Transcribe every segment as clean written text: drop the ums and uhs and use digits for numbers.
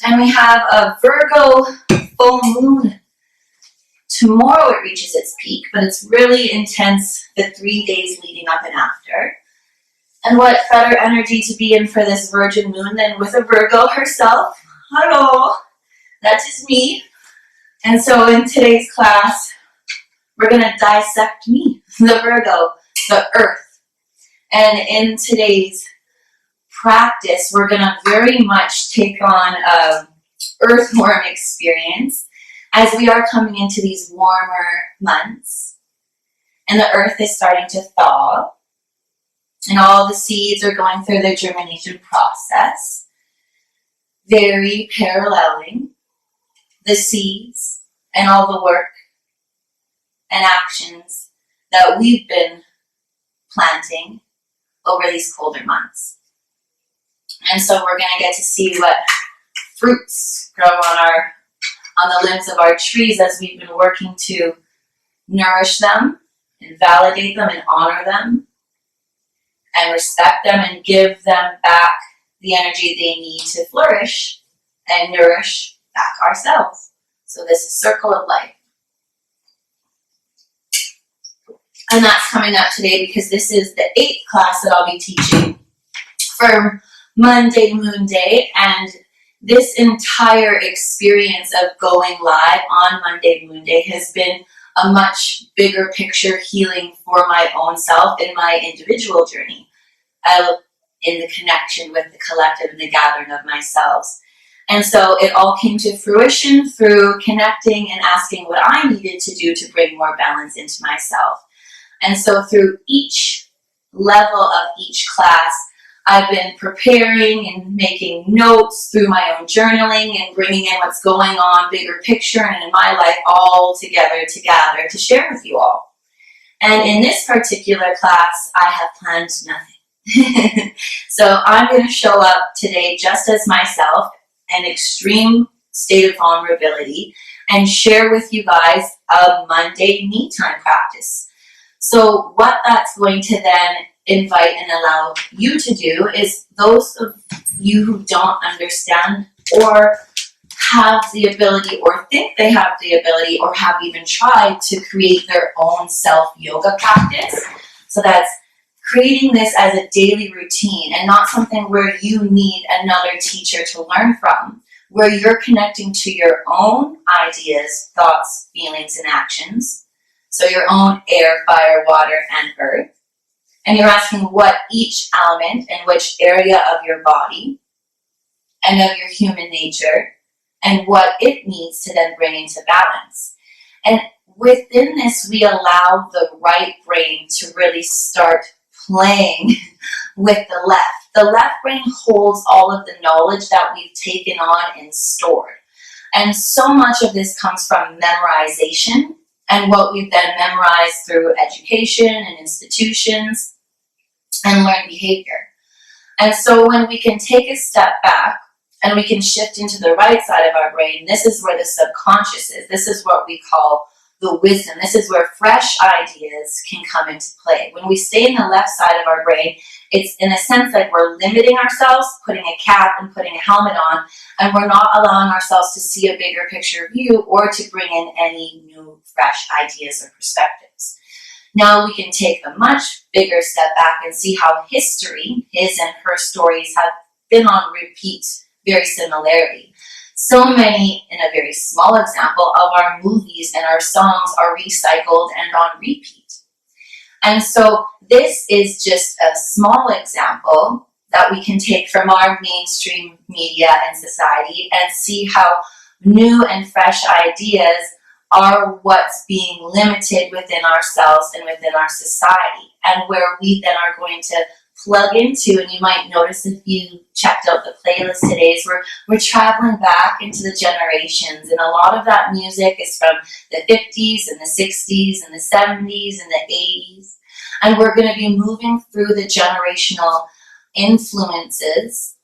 And we have a Virgo full moon. Tomorrow it reaches its peak, but it's really intense the 3 days leading up and after. And what better energy to be in for this Virgin moon than with a Virgo herself? Hello, that is me. And so in today's class, we're going to dissect me, the Virgo, the Earth. And in today's practice, we're going to very much take on an earthworm experience as we are coming into these warmer months. And the Earth is starting to thaw. And all the seeds are going through their germination process, very paralleling the seeds and all the work and actions that we've been planting over these colder months. And so we're going to get to see what fruits grow on the limbs of our trees as we've been working to nourish them and validate them and honor them and respect them and give them back the energy they need to flourish and nourish back ourselves. So this is circle of life. And that's coming up today because this is the 8th class that I'll be teaching for Monday Moon Day. And this entire experience of going live on Monday Moon Day has been a much bigger picture healing for my own self in my individual journey, in the connection with the collective and the gathering of myself. And so it all came to fruition through connecting and asking what I needed to do to bring more balance into myself. And so through each level of each class, I've been preparing and making notes through my own journaling and bringing in what's going on, bigger picture, and in my life all together to gather to share with you all. And in this particular class, I have planned nothing. So I'm going to show up today just as myself, an extreme state of vulnerability, and share with you guys a Monday me time practice. So what that's going to then invite and allow you to do is those of you who don't understand or have the ability or think they have the ability or have even tried to create their own self-yoga practice. So that's creating this as a daily routine and not something where you need another teacher to learn from, where you're connecting to your own ideas, thoughts, feelings, and actions. So your own air, fire, water, and earth. And you're asking what each element and which area of your body and of your human nature and what it needs to then bring into balance. And within this, we allow the right brain to really start playing with the left. The left brain holds all of the knowledge that we've taken on and stored. And so much of this comes from memorization and what we've then memorized through education and institutions and learned behavior. And so when we can take a step back and we can shift into the right side of our brain, this is where the subconscious is. This is what we call the wisdom. This is where fresh ideas can come into play. When we stay in the left side of our brain, it's in a sense like we're limiting ourselves, putting a cap and putting a helmet on, and we're not allowing ourselves to see a bigger picture view or to bring in any new, fresh ideas or perspectives. Now we can take a much bigger step back and see how history, his and her stories, have been on repeat, very similarly. So many, in a very small example, of our movies and our songs are recycled and on repeat. And so this is just a small example that we can take from our mainstream media and society and see how new and fresh ideas are what's being limited within ourselves and within our society, and where we then are going to plug into. And you might notice if you checked out the playlist today, is we're traveling back into the generations, and a lot of that music is from the 50s and the 60s and the 70s and the 80s, and we're going to be moving through the generational influences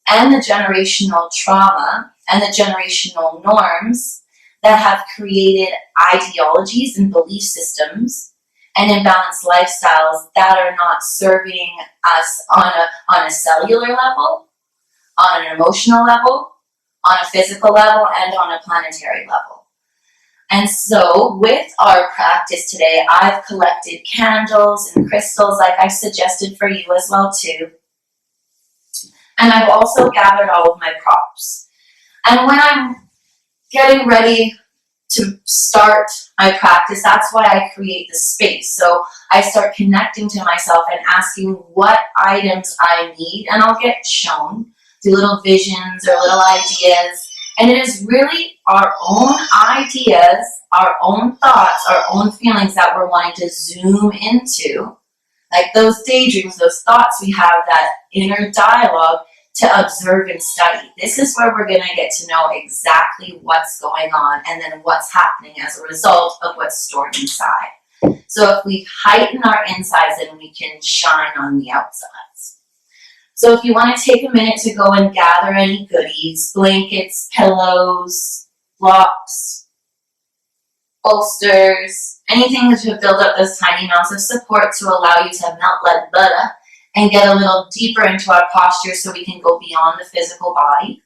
and the generational trauma and the generational norms that have created ideologies and belief systems and imbalanced lifestyles that are not serving us on a cellular level, on an emotional level, on a physical level and on a planetary level. And so with our practice today, I've collected candles and crystals like I suggested for you as well too. And I've also gathered all of my props. And when I'm getting ready to start my practice, that's why I create the space. So I start connecting to myself and asking what items I need, and I'll get shown through little visions or little ideas. And it is really our own ideas, our own thoughts, our own feelings that we're wanting to zoom into. Like those daydreams, those thoughts we have, that inner dialogue to observe and study. This is where we're going to get to know exactly what's going on and then what's happening as a result of what's stored inside. So if we heighten our insides, then we can shine on the outsides. So if you want to take a minute to go and gather any goodies, blankets, pillows, blocks, bolsters, anything to build up those tiny amounts of support to allow you to melt like butter and get a little deeper into our posture so we can go beyond the physical body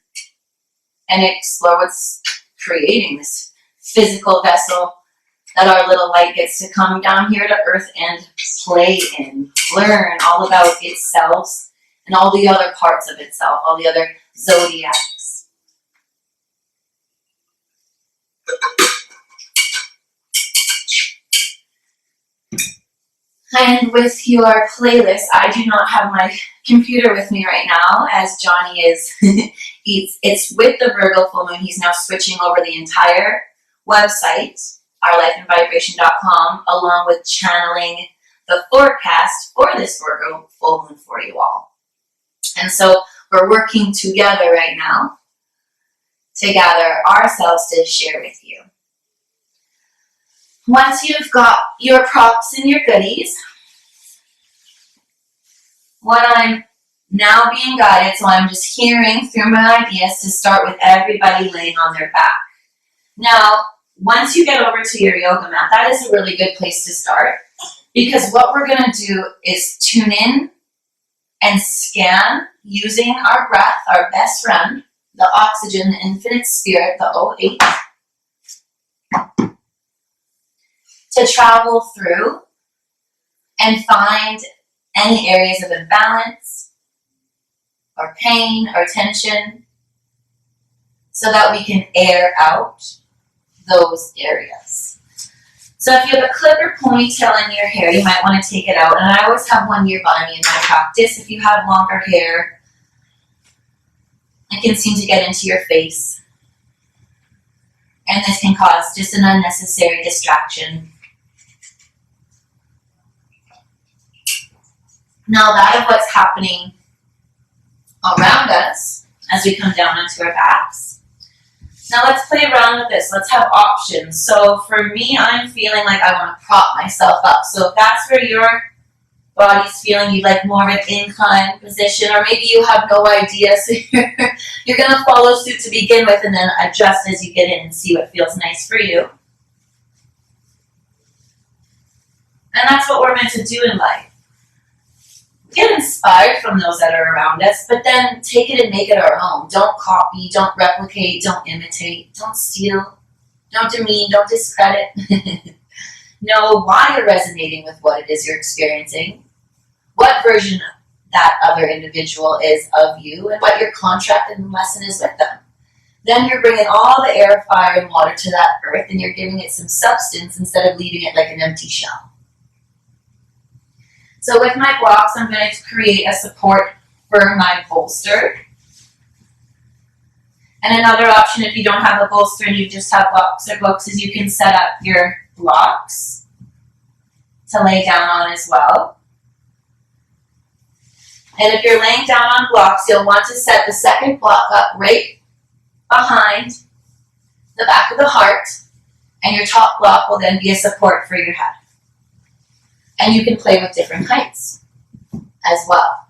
and explore what's creating this physical vessel that our little light gets to come down here to earth and play in, learn all about itself and all the other parts of itself, all the other zodiacs. And with your playlist, I do not have my computer with me right now, as Johnny is. It's with the Virgo full moon. He's now switching over the entire website, ourlifeandvibration.com, along with channeling the forecast for this Virgo full moon for you all. And so we're working together right now to gather ourselves to share with you. Once you've got your props and your goodies, what I'm now being guided, so I'm just hearing through my ideas to start with everybody laying on their back. Now, once you get over to your yoga mat, that is a really good place to start, because what we're going to do is tune in and scan using our breath, our best friend, the oxygen, the infinite spirit, the O8, to travel through and find any areas of imbalance or pain or tension so that we can air out those areas. So if you have a clip or ponytail in your hair, you might want to take it out. And I always have one nearby me in my practice. If you have longer hair, it can seem to get into your face. And this can cause just an unnecessary distraction. Now that of what's happening around us as we come down onto our backs. Now let's play around with this. Let's have options. So for me, I'm feeling like I want to prop myself up. So if that's where your body's feeling you'd like more of an incline position, or maybe you have no idea, so you're going to follow suit to begin with and then adjust as you get in and see what feels nice for you. And that's what we're meant to do in life. Get inspired from those that are around us, but then take it and make it our own. Don't copy, don't replicate, don't imitate, don't steal, don't demean, don't discredit. Know why you're resonating with what it is you're experiencing, what version that other individual is of you, and what your contract and lesson is with them. Then you're bringing all the air, fire, and water to that earth, and you're giving it some substance instead of leaving it like an empty shell. So with my blocks, I'm going to create a support for my bolster. And another option, if you don't have a bolster and you just have blocks or books, is you can set up your blocks to lay down on as well. And if you're laying down on blocks, you'll want to set the second block up right behind the back of the heart, and your top block will then be a support for your head. And you can play with different heights as well.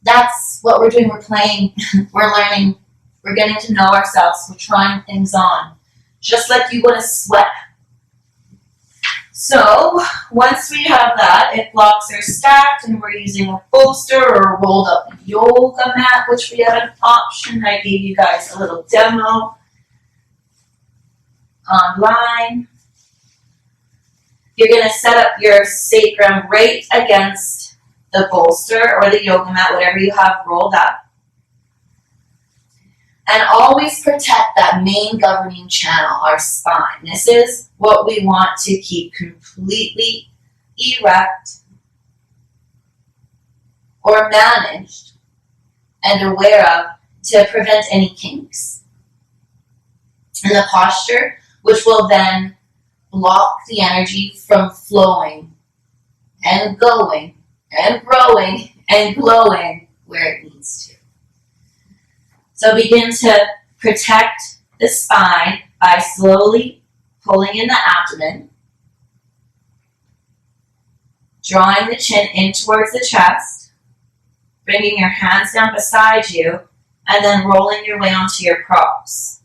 That's what we're doing. We're playing, we're learning, we're getting to know ourselves, we're trying things on. Just like you would a sweat. So once we have that, if blocks are stacked and we're using a bolster or a rolled up yoga mat, which we have an option, I gave you guys a little demo online. You're going to set up your sacrum right against the bolster or the yoga mat, whatever you have rolled up. And always protect that main governing channel, our spine. This is what we want to keep completely erect or managed and aware of to prevent any kinks. And the posture, which will then block the energy from flowing and going and growing and glowing where it needs to. So begin to protect the spine by slowly pulling in the abdomen, drawing the chin in towards the chest, bringing your hands down beside you, and then rolling your way onto your props.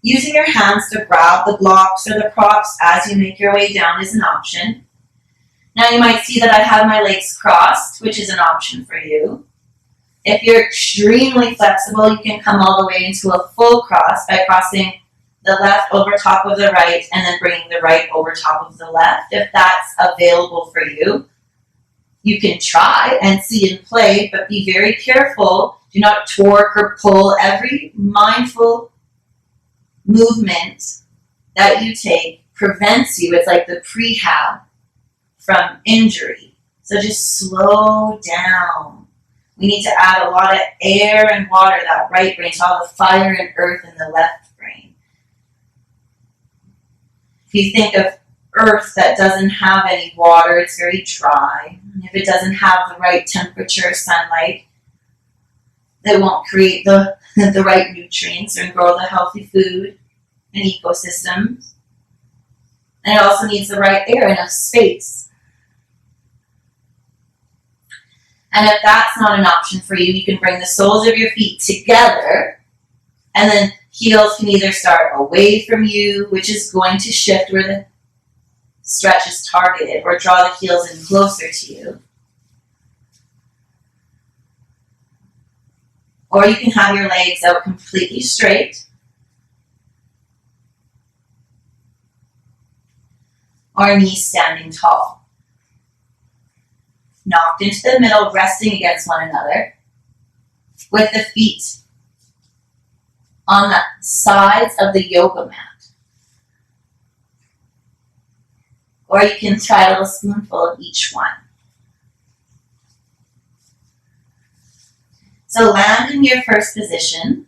Using your hands to grab the blocks or the props as you make your way down is an option. Now you might see that I have my legs crossed, which is an option for you. If you're extremely flexible, you can come all the way into a full cross by crossing the left over top of the right and then bringing the right over top of the left. If that's available for you, you can try and see and play, but be very careful. Do not torque or pull. Every mindful movement that you take prevents you. It's like the prehab from injury. So just slow down. We need to add a lot of air and water, that right brain, to all the fire and earth in the left brain. If you think of earth that doesn't have any water, it's very dry. If it doesn't have the right temperature, sunlight, it won't create the right nutrients and grow the healthy food and ecosystems. And it also needs the right air, enough space. And if that's not an option for you, you can bring the soles of your feet together, and then heels can either start away from you, which is going to shift where the stretch is targeted, or draw the heels in closer to you. Or you can have your legs out completely straight. Or knees standing tall. Knocked into the middle, resting against one another, with the feet on the sides of the yoga mat. Or you can try a little spoonful of each one. So land in your first position.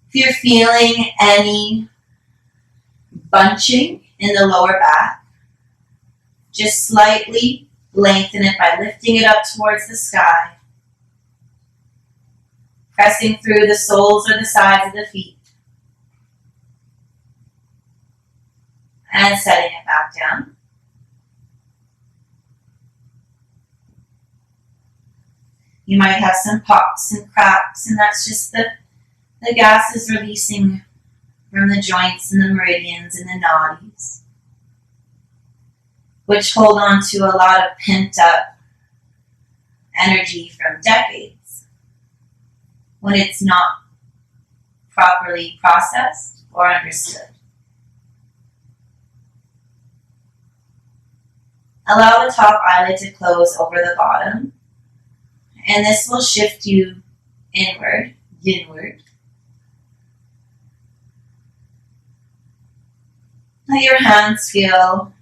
If you're feeling any bunching in the lower back, just slightly lengthen it by lifting it up towards the sky, pressing through the soles or the sides of the feet, and setting it back down. You might have some pops and cracks, and that's just the gas is releasing from the joints and the meridians and the nadis, which hold on to a lot of pent-up energy from decades when it's not properly processed or understood. Allow the top eyelid to close over the bottom, and this will shift you inward, Yinward. Let your hands feel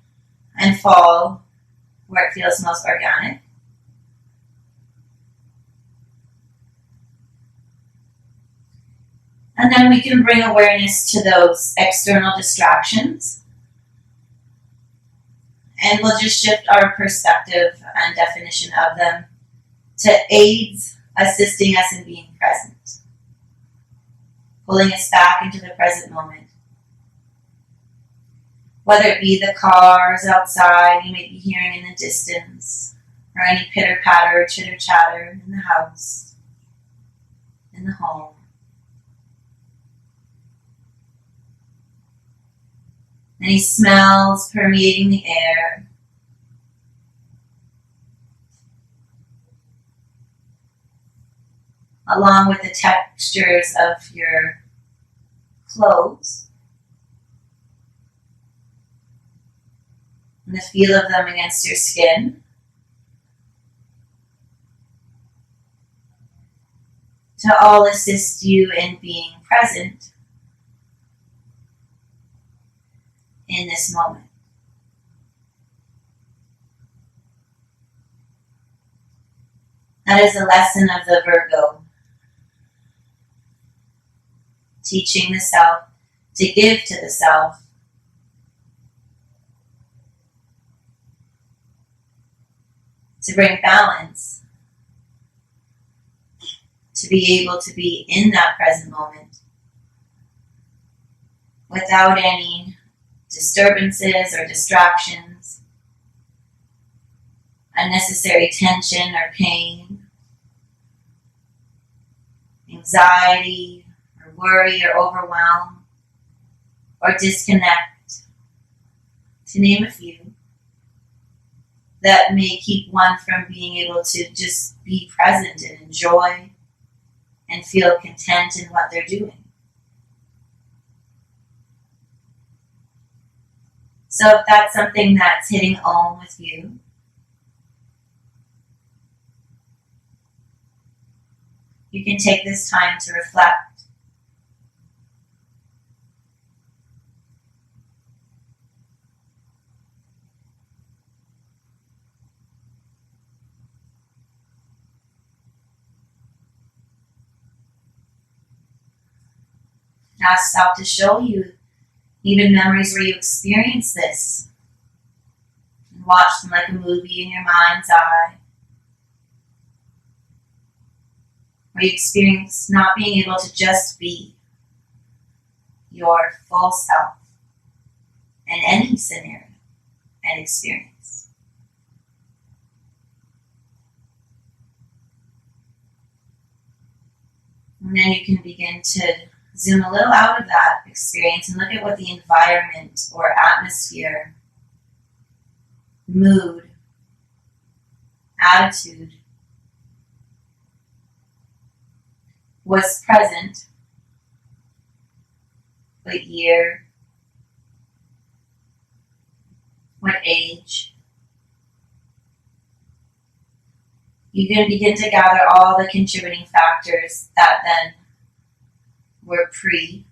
and fall where it feels most organic. And then we can bring awareness to those external distractions. And we'll just shift our perspective and definition of them to aids assisting us in being present, pulling us back into the present moment. Whether it be the cars outside you may be hearing in the distance, or any pitter-patter or chitter-chatter in the house, in the home. Any smells permeating the air. Along with the textures of your clothes. And the feel of them against your skin. To all assist you in being present in this moment. That is a lesson of the Virgo. Teaching the self to give to the self. To bring balance. To be able to be in that present moment without any disturbances or distractions, unnecessary tension or pain, anxiety or worry or overwhelm or disconnect, to name a few, that may keep one from being able to just be present and enjoy and feel content in what they're doing. So if that's something that's hitting home with you, you can take this time to reflect. Ask self to show you even memories where you experienced this. And watch them like a movie in your mind's eye. Where you experience not being able to just be your full self in any scenario and experience. And then you can begin to zoom a little out of that experience and look at what the environment or atmosphere, mood, attitude was present. What year, what age. You can begin to gather all the contributing factors that then were pre-sent.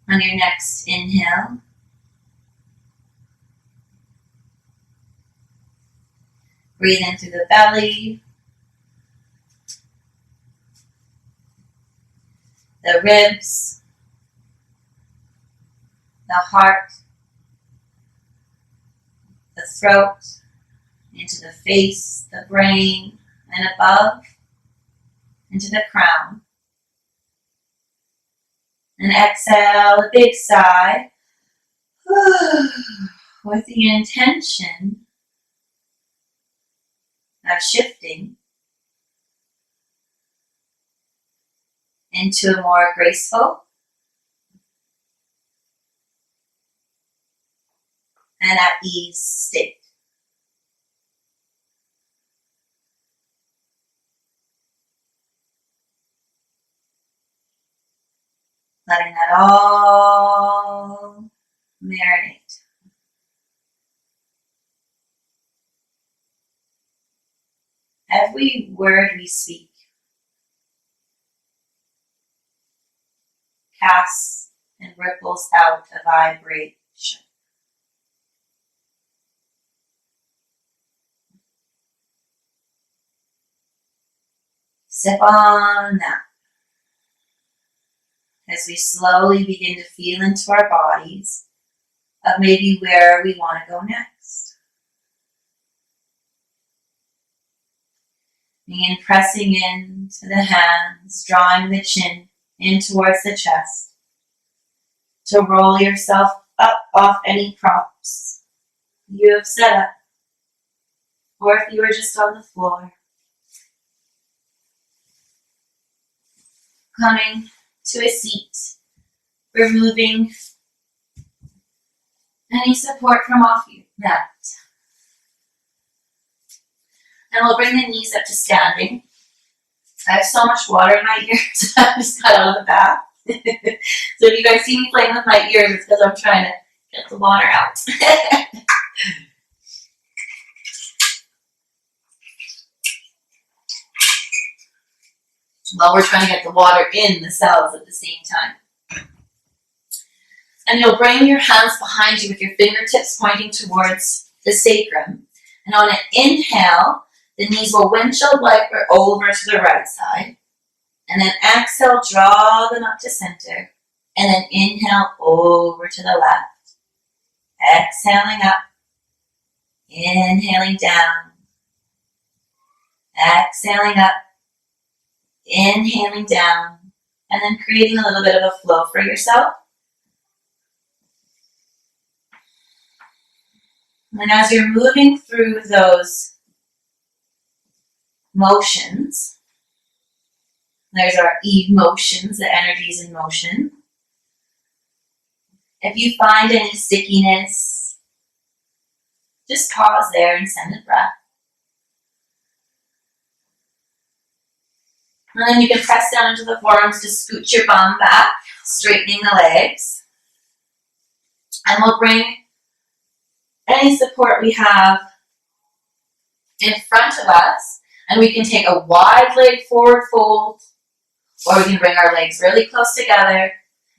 On your next inhale, breathe in through the belly, the ribs, the heart, the throat, into the face, the brain, and above, into the crown. And exhale a big sigh with the intention of shifting into a more graceful and at ease state. Letting that all marinate. Every word we speak casts and ripples out a vibration. Sip on that. As we slowly begin to feel into our bodies of maybe where we want to go next. Begin pressing into the hands, drawing the chin in towards the chest to roll yourself up off any props you have set up, or if you are just on the floor. coming to a seat, removing any support from off you, that. And we'll bring the knees up to standing. I have so much water in my ears, I just got out of the bath. So if you guys see me playing with my ears, it's because I'm trying to get the water out. While we're trying to get the water in the cells at the same time. And you'll bring your hands behind you with your fingertips pointing towards the sacrum. And on an inhale, the knees will windshield wiper over to the right side. And then exhale, draw them up to center. And then inhale over to the left. Exhaling up. Inhaling down. Exhaling up. Inhaling down. And then creating a little bit of a flow for yourself. And as you're moving through those motions, there's our emotions, the energies in motion. If you find any stickiness, just pause there and send a breath. And then you can press down into the forearms to scoot your bum back, straightening the legs. And we'll bring any support we have in front of us, and we can take a wide leg forward fold, or we can bring our legs really close together.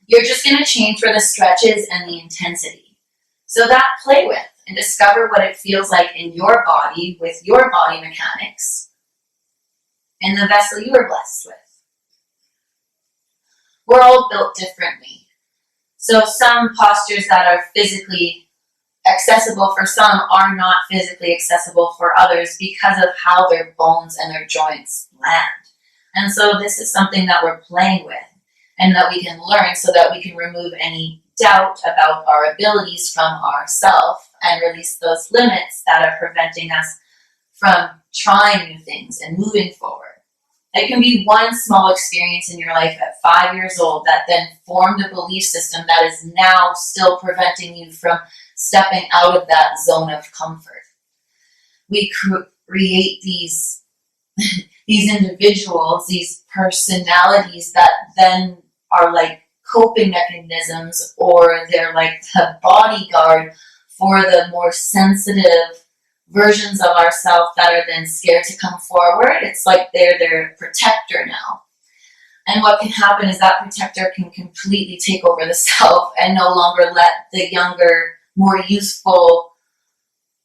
You're just going to change for the stretches and the intensity. So that play with and discover what it feels like in your body with your body mechanics in the vessel you were blessed with. We're all built differently. So some postures that are physically accessible for some are not physically accessible for others because of how their bones and their joints land. And so this is something that we're playing with and that we can learn so that we can remove any doubt about our abilities from ourselves and release those limits that are preventing us from trying new things and moving forward. It can be one small experience in your life at 5 years old that then formed a belief system that is now still preventing you from stepping out of that zone of comfort. We create these individuals, these personalities that then are like coping mechanisms, or they're like the bodyguard for the more sensitive versions of ourselves that are then scared to come forward. It's like they're their protector now. And what can happen is that protector can completely take over the self and no longer let the younger, more youthful,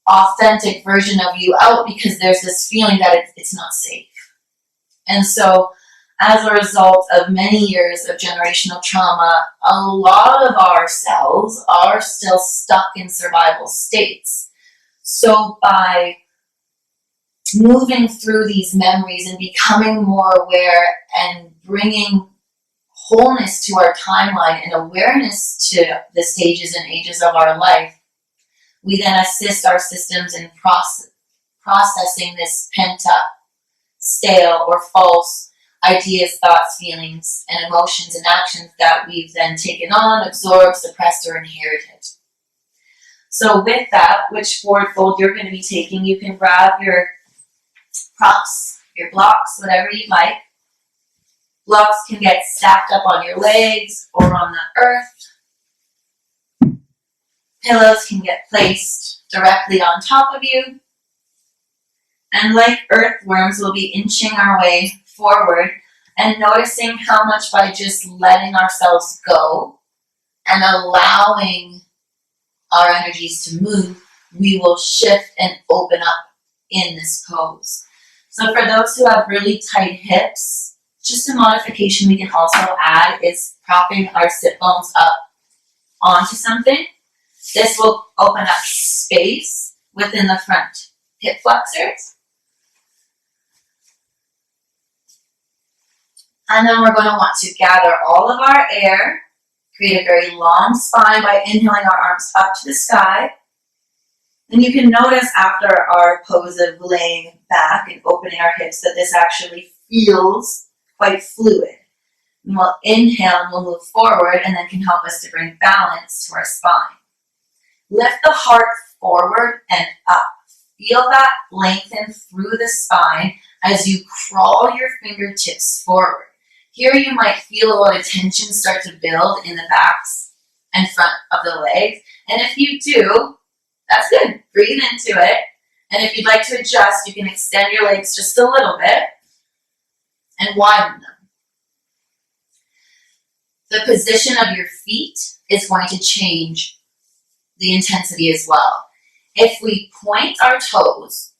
authentic version of you out, because there's this feeling that it's not safe. And so as a result of many years of generational trauma, a lot of our cells are still stuck in survival states. So by moving through these memories and becoming more aware and bringing wholeness to our timeline and awareness to the stages and ages of our life, we then assist our systems in processing this pent-up, stale, or false ideas, thoughts, feelings, and emotions and actions that we've then taken on, absorbed, suppressed, or inherited. So with that, which forward fold you're going to be taking, you can grab your props, your blocks, whatever you'd like. Blocks can get stacked up on your legs or on the earth. Pillows can get placed directly on top of you. And like earthworms, we'll be inching our way forward and noticing how much by just letting ourselves go and allowing our energies to move, we will shift and open up in this pose. So for those who have really tight hips, just a modification we can also add is propping our sit bones up onto something. This will open up space within the front hip flexors. And then we're going to want to gather all of our air, create a very long spine by inhaling our arms up to the sky. And you can notice after our pose of laying back and opening our hips that this actually feels quite fluid. And we'll inhale and we'll move forward, and then can help us to bring balance to our spine. Lift the heart forward and up. Feel that lengthen through the spine as you crawl your fingertips forward. Here you might feel a lot of tension start to build in the backs and front of the legs. And if you do, that's good. Breathe into it. And if you'd like to adjust, you can extend your legs just a little bit and widen them. The position of your feet is going to change the intensity as well. If we point our toes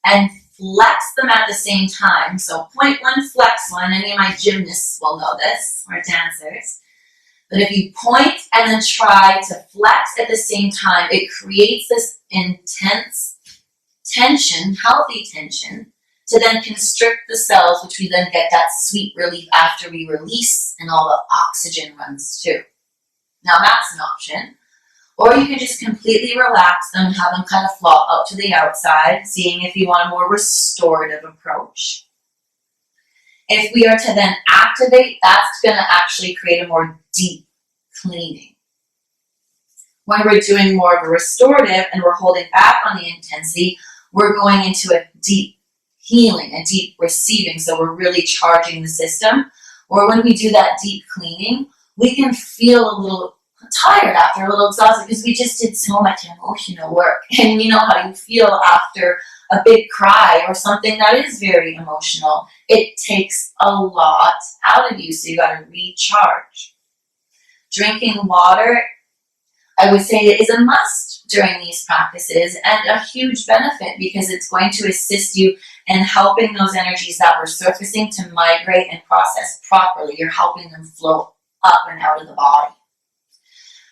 and flex them at the same time, so point one, flex one, any of my gymnasts will know this, or dancers, but if you point and then try to flex at the same time, it creates this intense tension, healthy tension, to then constrict the cells, which we then get that sweet relief after we release and all the oxygen runs too. Now that's an option. Or you can just completely relax them and have them kind of flop out to the outside, seeing if you want a more restorative approach. If we are to then activate, that's going to actually create a more deep cleaning. When we're doing more of a restorative and we're holding back on the intensity, we're going into a deep healing, a deep receiving, so we're really charging the system. Or when we do that deep cleaning, we can feel a little tired after, a little exhausted, because we just did so much emotional work. And you know how you feel after a big cry or something that is very emotional. It takes a lot out of you, so you got to recharge. Drinking water, I would say, is a must during these practices, and a huge benefit because it's going to assist you in helping those energies that were surfacing to migrate and process properly. You're helping them flow up and out of the body.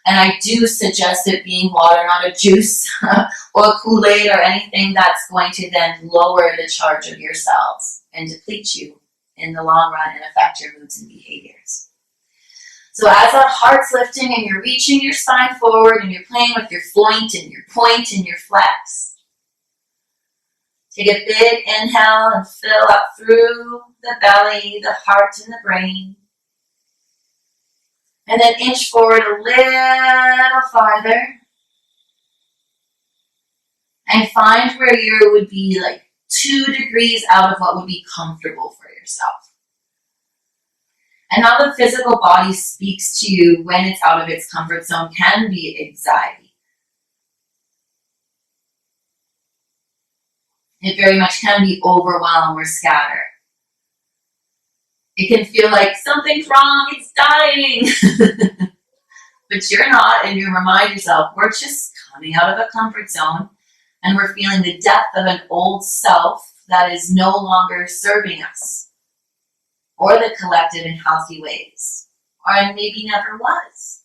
And I do suggest it being water, not a juice or Kool-Aid or anything that's going to then lower the charge of your cells and deplete you in the long run and affect your moods and behaviors. So as that heart's lifting and you're reaching your spine forward and you're playing with your point and your flex, take a big inhale and fill up through the belly, the heart, and the brain. And then inch forward a little farther. And find where you would be like 2 degrees out of what would be comfortable for yourself. And how the physical body speaks to you when it's out of its comfort zone can be anxiety. It very much can be overwhelm or scatter. It can feel like something's wrong, it's dying. But you're not, and you remind yourself, we're just coming out of a comfort zone, and we're feeling the death of an old self that is no longer serving us, or the collective in healthy ways, or maybe never was.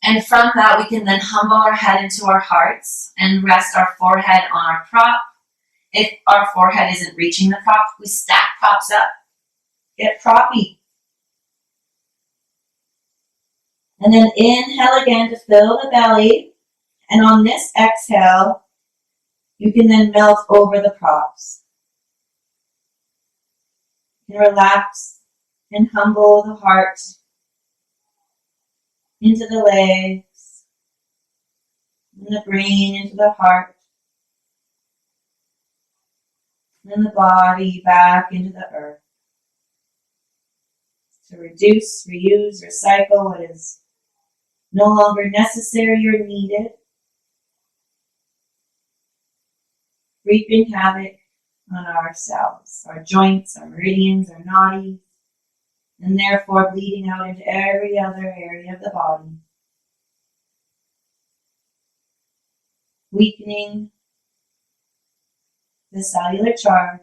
And from that, we can then humble our head into our hearts and rest our forehead on our prop. If our forehead isn't reaching the prop, we stack props up. Get proppy. And then inhale again to fill the belly. And on this exhale, you can then melt over the props. And relax and humble the heart into the legs, and the brain into the heart, and the body back into the earth. To reduce, reuse, recycle what is no longer necessary or needed, reaping havoc on our cells, our joints, our meridians, our nadis, and therefore bleeding out into every other area of the body, weakening the cellular charge,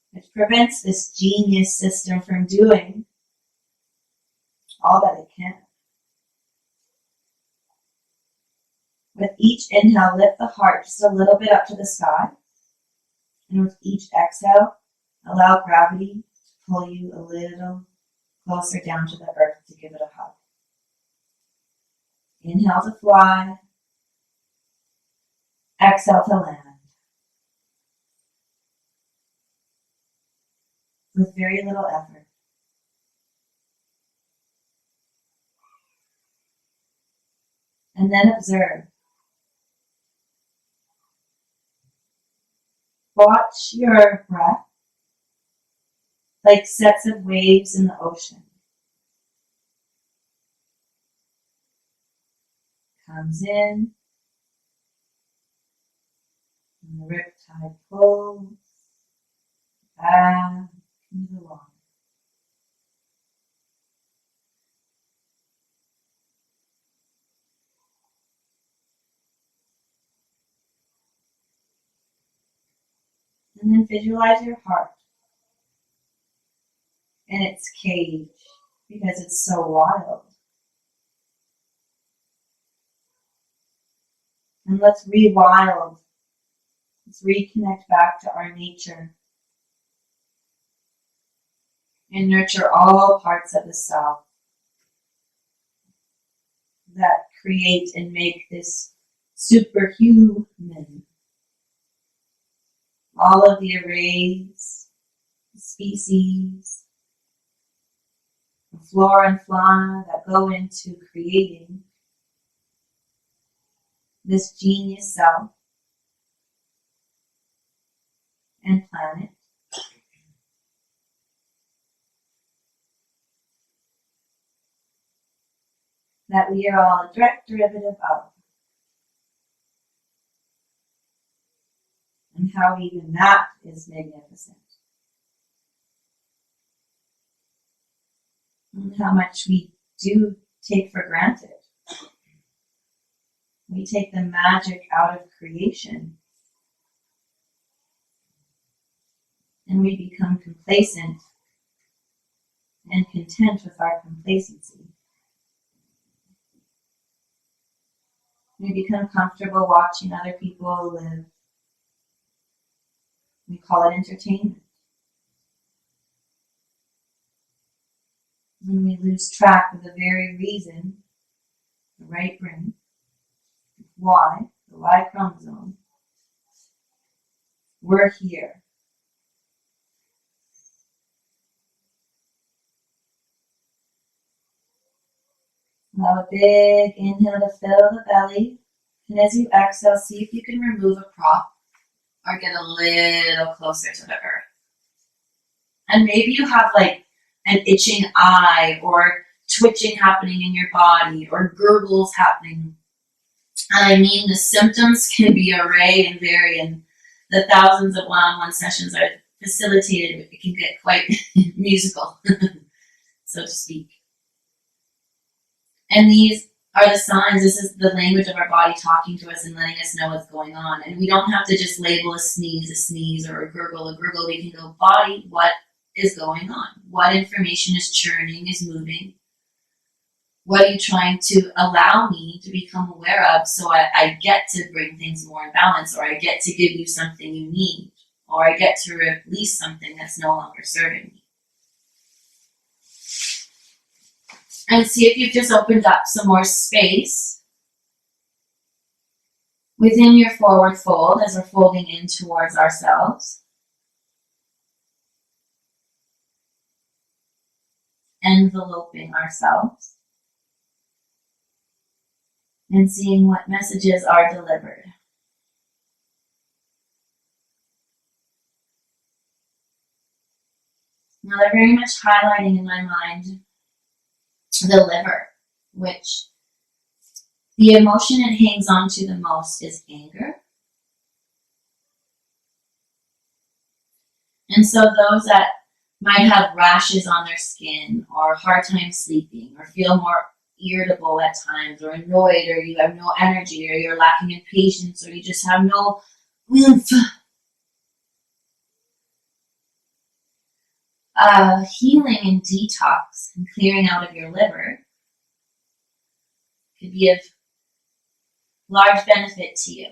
which prevents this genius system from doing all that it can. With each inhale, lift the heart just a little bit up to the sky. And with each exhale, allow gravity to pull you a little closer down to the earth to give it a hug. Inhale to fly. Exhale to land. with very little effort. And then observe. Watch your breath like sets of waves in the ocean. Comes in, and the riptide pulls back into the water. And then visualize your heart in its cage because it's so wild. And let's rewild. Let's reconnect back to our nature and nurture all parts of the self that create and make this superhuman. All of the arrays, species, the flora and fauna that go into creating this genius self and planet. That we are all a direct derivative of. And how even that is magnificent. And how much we do take for granted. We take the magic out of creation. And we become complacent and content with our complacency. We become comfortable watching other people live. We call it entertainment. When we lose track of the very reason, the right brain, why, the Y chromosome, we're here. Allow a big inhale to fill the belly. And as you exhale, see if you can remove a prop or get a little closer to the earth. And maybe you have like an itching eye or twitching happening in your body or gurgles happening. And I mean, the symptoms can be array and vary, and the thousands of one-on-one sessions are facilitated. It can get quite musical, so to speak. And these are the signs. This is the language of our body talking to us and letting us know what's going on. And we don't have to just label a sneeze, or a gurgle. We can go, body, what is going on? What information is churning, is moving? What are you trying to allow me to become aware of so I get to bring things more in balance, or I get to give you something you need, or I get to release something that's no longer serving me? And see if you've just opened up some more space within your forward fold as we're folding in towards ourselves. Enveloping ourselves. And seeing what messages are delivered. Now they're very much highlighting in my mind the liver, which the emotion it hangs on to the most is anger. And so those that might have rashes on their skin, or hard time sleeping, or feel more irritable at times, or annoyed, or you have no energy, or you're lacking in patience, or you just have no oomph. Healing and detox and clearing out of your liver could be of large benefit to you.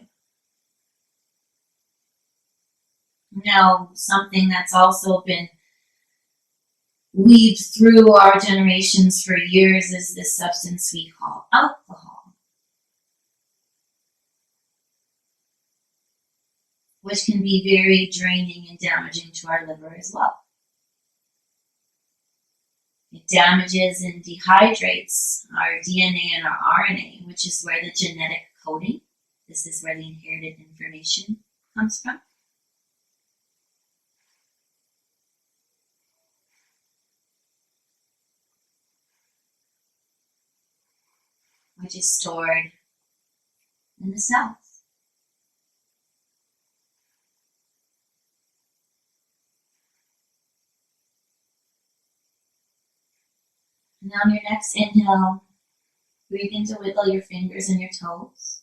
Now, something that's also been weaved through our generations for years is this substance we call alcohol, which can be very draining and damaging to our liver as well. It damages and dehydrates our DNA and our RNA, which is where the genetic coding, this is where the inherited information comes from. Which is stored in the cells. And on your next inhale, begin to wiggle your fingers and your toes.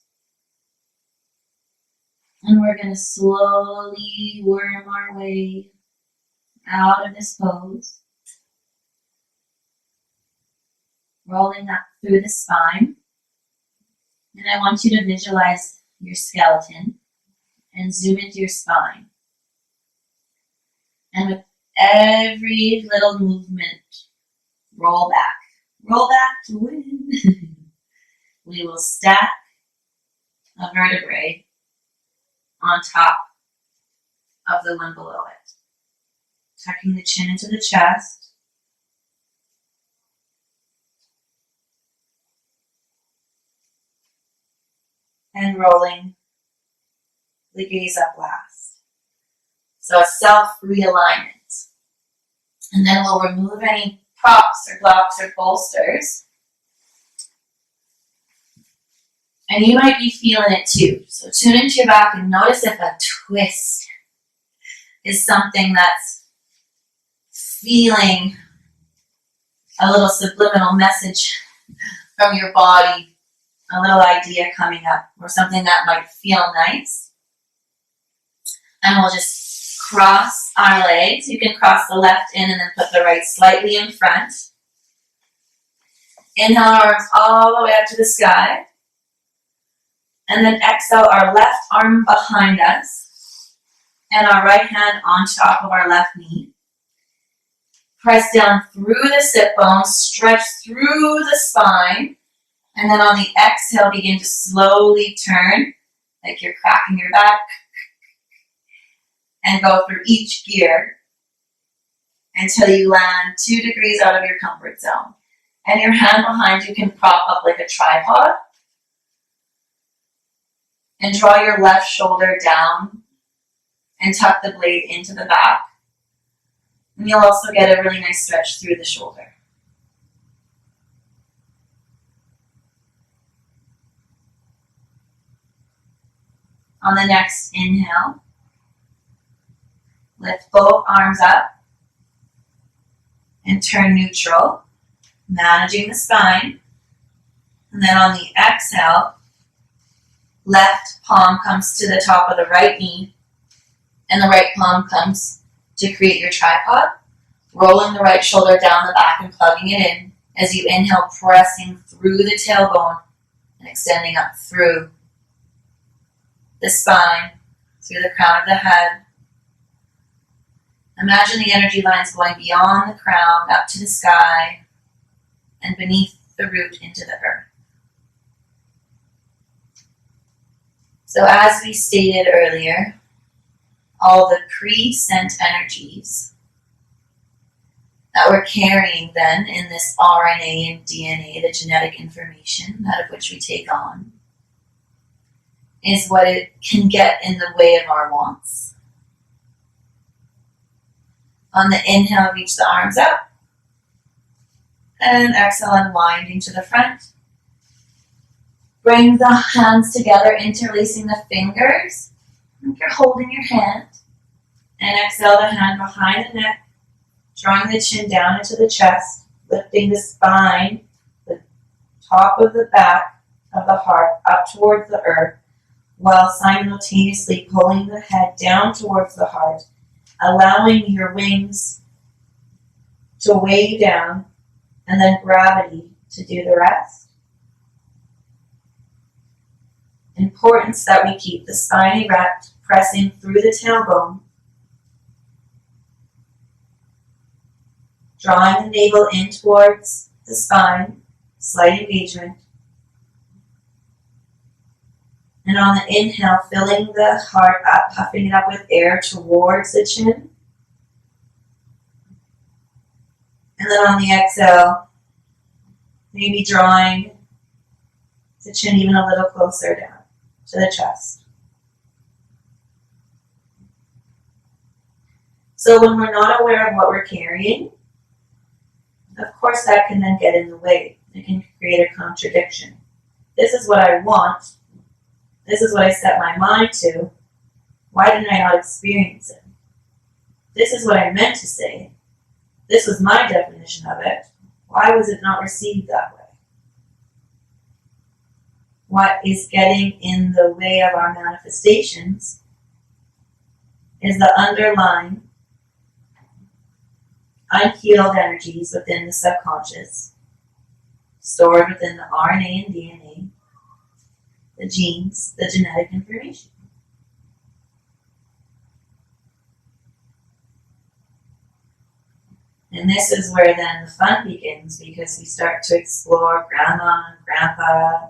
And we're going to slowly worm our way out of this pose. Rolling up through the spine. And I want you to visualize your skeleton and zoom into your spine. And with every little movement, roll back to win. We will stack a vertebrae on top of the one below it. Tucking the chin into the chest. And rolling the gaze up last. So a self-realignment. And then we'll remove any props or blocks or bolsters. And you might be feeling it too. So tune into your back and notice if a twist is something that's feeling a little subliminal message from your body, a little idea coming up, or something that might feel nice. And we'll just cross our legs. You can cross the left in and then put the right slightly in front. Inhale, arms all the way up to the sky. And then exhale, our left arm behind us and our right hand on top of our left knee. Press down through the sit bones, stretch through the spine, and then on the exhale, begin to slowly turn, like you're cracking your back, and go through each gear until you land 2 degrees out of your comfort zone. And your hand behind you can prop up like a tripod. And draw your left shoulder down and tuck the blade into the back. And you'll also get a really nice stretch through the shoulder. On the next inhale, lift both arms up and turn neutral, managing the spine. And then on the exhale, left palm comes to the top of the right knee, and the right palm comes to create your tripod, rolling the right shoulder down the back and plugging it in as you inhale, pressing through the tailbone and extending up through the spine, through the crown of the head. Imagine the energy lines going beyond the crown, up to the sky, and beneath the root into the earth. So as we stated earlier, all the pre-sent energies that we're carrying then in this RNA and DNA, the genetic information, out of which we take on, is what it can get in the way of our wants. On the inhale, reach the arms up, and exhale, unwinding to the front. Bring the hands together, interlacing the fingers, like you're holding your hand. And exhale the hand behind the neck, drawing the chin down into the chest, lifting the spine, the top of the back of the heart up towards the earth, while simultaneously pulling the head down towards the heart, allowing your wings to weigh you down, and then gravity to do the rest. Importance that we keep the spine erect, pressing through the tailbone, drawing the navel in towards the spine, slight engagement. And on the inhale, filling the heart up, puffing it up with air towards the chin. And then on the exhale, maybe drawing the chin even a little closer down to the chest. So when we're not aware of what we're carrying, of course that can then get in the way. It can create a contradiction. This is what I want. This is what I set my mind to. Why didn't I not experience it? This is what I meant to say. This was my definition of it. Why was it not received that way? What is getting in the way of our manifestations is the underlying unhealed energies within the subconscious, stored within the RNA and DNA, the genes, the genetic information. And this is where then the fun begins, because we start to explore grandma and grandpa,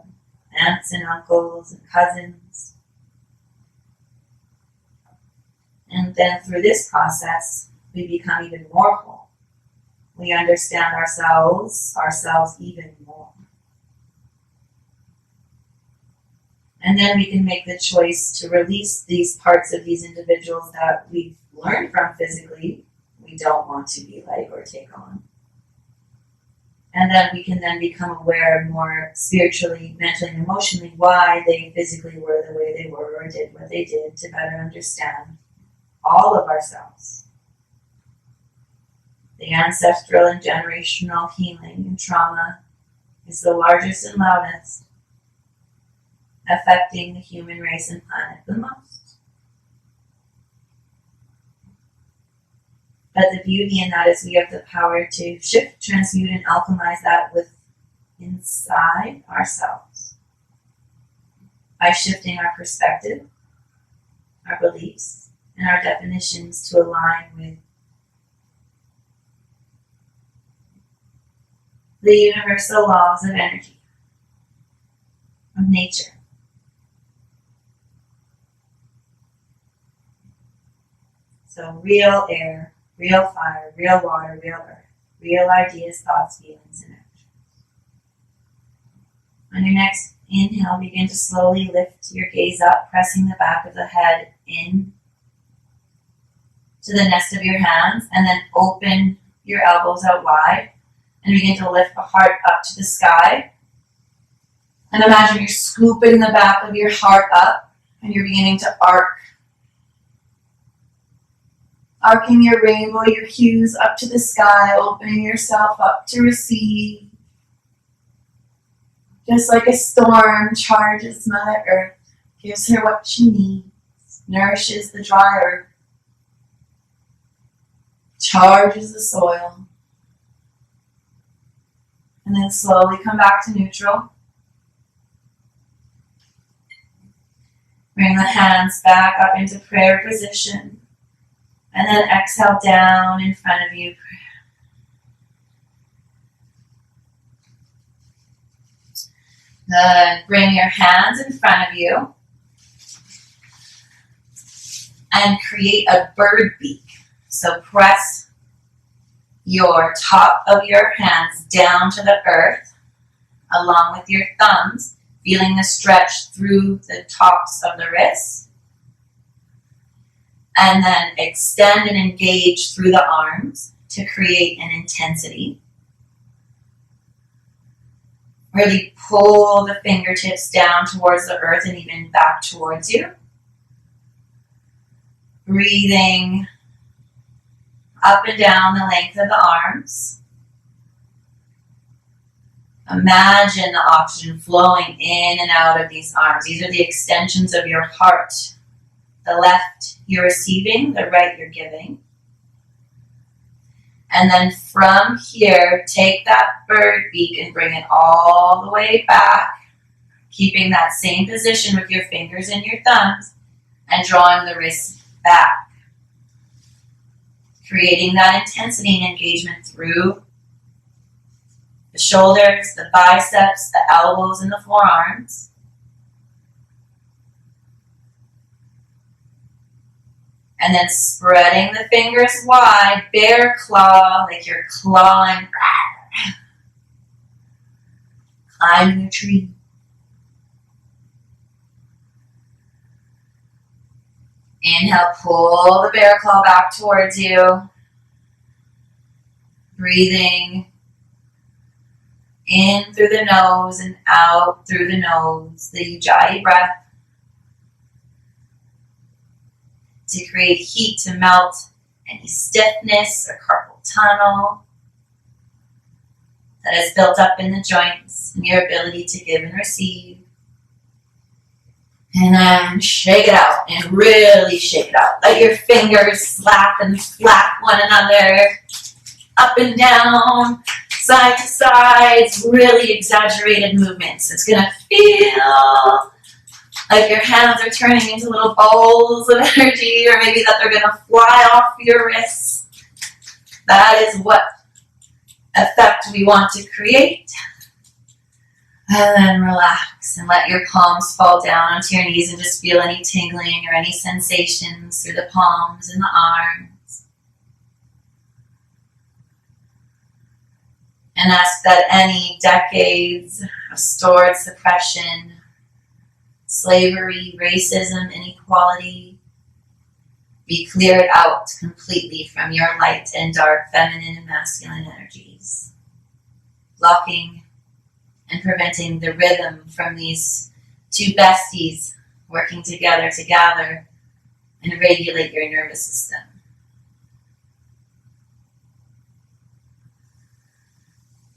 aunts and uncles and cousins. And then through this process, we become even more whole. We understand ourselves even more. And then we can make the choice to release these parts of these individuals that we've learned from physically, we don't want to be like or take on. And then we can then become aware more spiritually, mentally, and emotionally why they physically were the way they were or did what they did, to better understand all of ourselves. The ancestral and generational healing and trauma is the largest and loudest, affecting the human race and planet the most. But the beauty in that is we have the power to shift, transmute, and alchemize that inside ourselves by shifting our perspective, our beliefs, and our definitions to align with the universal laws of energy, of nature. So real air, real fire, real water, real earth, real ideas, thoughts, feelings, and actions. On your next inhale, begin to slowly lift your gaze up, pressing the back of the head in to the nest of your hands, and then open your elbows out wide and begin to lift the heart up to the sky. And imagine you're scooping the back of your heart up and you're beginning to arcing your rainbow, your hues up to the sky, opening yourself up to receive. Just like a storm charges Mother Earth, gives her what she needs, nourishes the dry earth, charges the soil, and then slowly come back to neutral. Bring the hands back up into prayer position. And then exhale down in front of you. Then bring your hands in front of you. And create a bird beak. So press your top of your hands down to the earth, along with your thumbs, feeling the stretch through the tops of the wrists. And then extend and engage through the arms to create an intensity. Really pull the fingertips down towards the earth and even back towards you. Breathing up and down the length of the arms. Imagine the oxygen flowing in and out of these arms. These are the extensions of your heart. The left you're receiving, the right you're giving. And then from here, take that bird beak and bring it all the way back, keeping that same position with your fingers and your thumbs, and drawing the wrists back. Creating that intensity and engagement through the shoulders, the biceps, the elbows, and the forearms. And then spreading the fingers wide, bear claw, like you're clawing, climbing a tree. Inhale, pull the bear claw back towards you. Breathing in through the nose and out through the nose, the Ujjayi breath, to create heat to melt any stiffness or carpal tunnel that is built up in the joints and your ability to give and receive. And then shake it out and really shake it out. Let your fingers slap and flap one another up and down, side to side, really exaggerated movements. It's going to feel like your hands are turning into little balls of energy, or maybe that they're going to fly off your wrists. That is what effect we want to create. And then relax and let your palms fall down onto your knees and just feel any tingling or any sensations through the palms and the arms. And ask that any decades of stored suppression, slavery, racism, inequality be cleared out completely from your light and dark, feminine and masculine energies, blocking and preventing the rhythm from these two besties working together to gather and regulate your nervous system.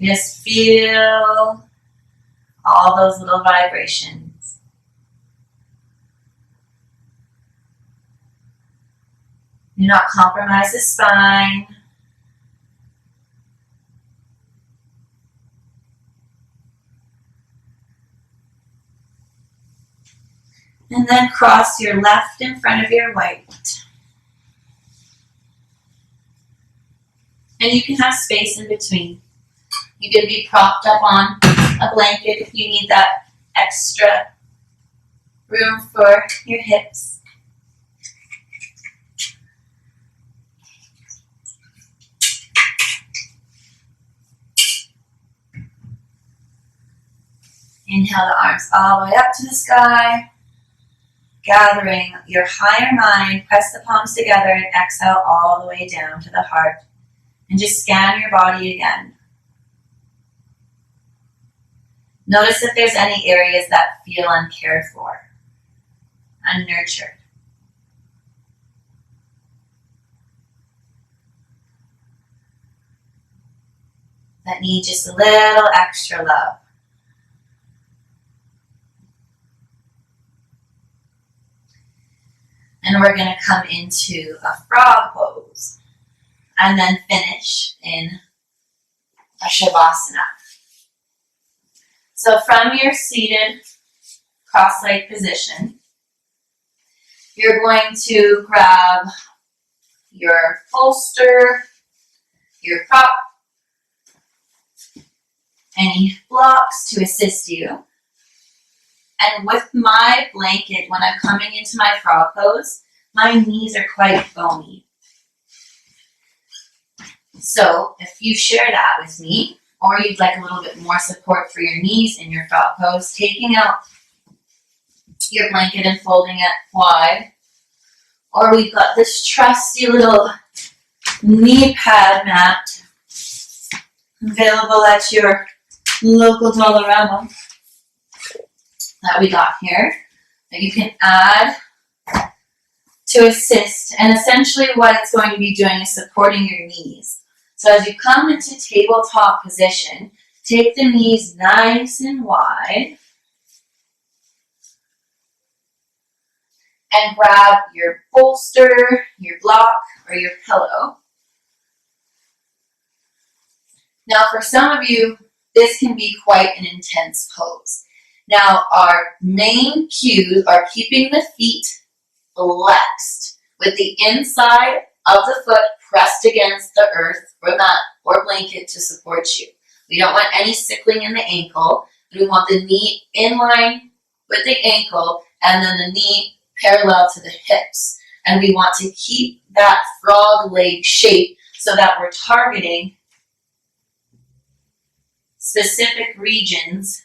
Just feel all those little vibrations. Do not compromise the spine. And then cross your left in front of your right. And you can have space in between. You can be propped up on a blanket if you need that extra room for your hips. Inhale the arms all the way up to the sky. Gathering your higher mind, press the palms together and exhale all the way down to the heart. And just scan your body again. Notice if there's any areas that feel uncared for, unnurtured. That need just a little extra love. And we're going to come into a frog pose and then finish in a shavasana. So from your seated cross-legged position, you're going to grab your bolster, your prop, any blocks to assist you. And with my blanket, when I'm coming into my frog pose, my knees are quite bony. So if you share that with me, or you'd like a little bit more support for your knees in your frog pose, taking out your blanket and folding it wide. Or we've got this trusty little knee pad mat available at your local Dollarama that we got here, that you can add to assist. And essentially what it's going to be doing is supporting your knees. So as you come into tabletop position, take the knees nice and wide and grab your bolster, your block, or your pillow. Now for some of you, this can be quite an intense pose. Now, our main cues are keeping the feet flexed with the inside of the foot pressed against the earth or mat or blanket to support you. We don't want any sickling in the ankle. We want the knee in line with the ankle and then the knee parallel to the hips. And we want to keep that frog leg shape so that we're targeting specific regions